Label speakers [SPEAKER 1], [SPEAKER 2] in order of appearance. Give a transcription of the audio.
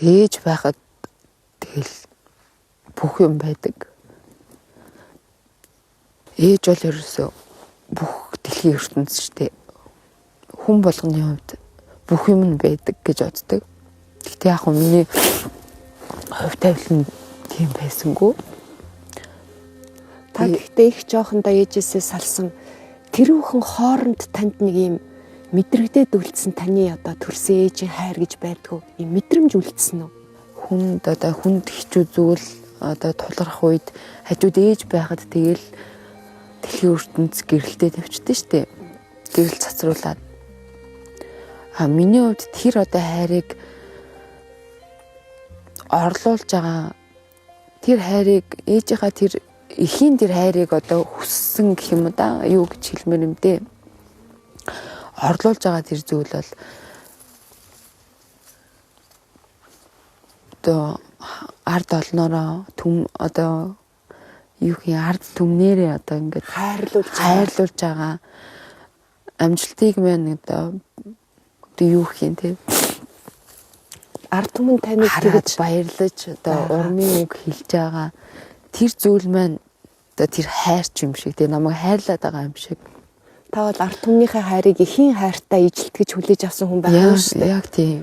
[SPEAKER 1] ээж байхад тэгэл бүх юм байдаг. Ээж бол ерөөсөө бүх дэлхийн ертөнц шүү дээ. Хүн болгоны хувьд бүх юм нь байдаг гэж боддог. Гэхдээ яг нь миний хувь тавилан тийм байсангүй.
[SPEAKER 2] Та гэхдээ их жоохондоо ээжээсээ салсан тэр бүхэн хооронд танд нэг юм мэдрэгдээд үлдсэн таны одоо төрсөн ээжийн хайр гэж байдгүй юм мэдрэмж үлдсэн үү?
[SPEAKER 1] Хүнд хичүү зүйл одоо тулгарх үед хажууд ээж байхад тэгэл дэлхийн ертөнц гэрэлтэй тавьчихдээ штэ. Гэрэл цацруулаад. Миний хувьд тэр одоо хайрыг орлуулж байгаа тэр хайрыг ээжийнхаа тэр эхийн тэр хайрыг одоо хүссэн гэх юм да юу гэж хэлмээр юм дээ. Орлуулж байгаа тэр зүйл бол одоо ард олноороо түм одоо юу хий ард түмнэрээ одоо ингээд хайрлуулж байгаа амжилтыг мэн одоо юу хийн те
[SPEAKER 2] ард түмэн таныг
[SPEAKER 1] тэгж баярлаж одоо урмын үг хэлж байгаа тэр зүйл маань одоо тэр хайрч юм шиг те намайг хайрлаад байгаа юм шиг.
[SPEAKER 2] Та бол ард түмнийхээ хайрыг эхийн хайртай ижилтгэж хүлээж авсан хүн байгаа шүү дээ.
[SPEAKER 1] Яг тийм.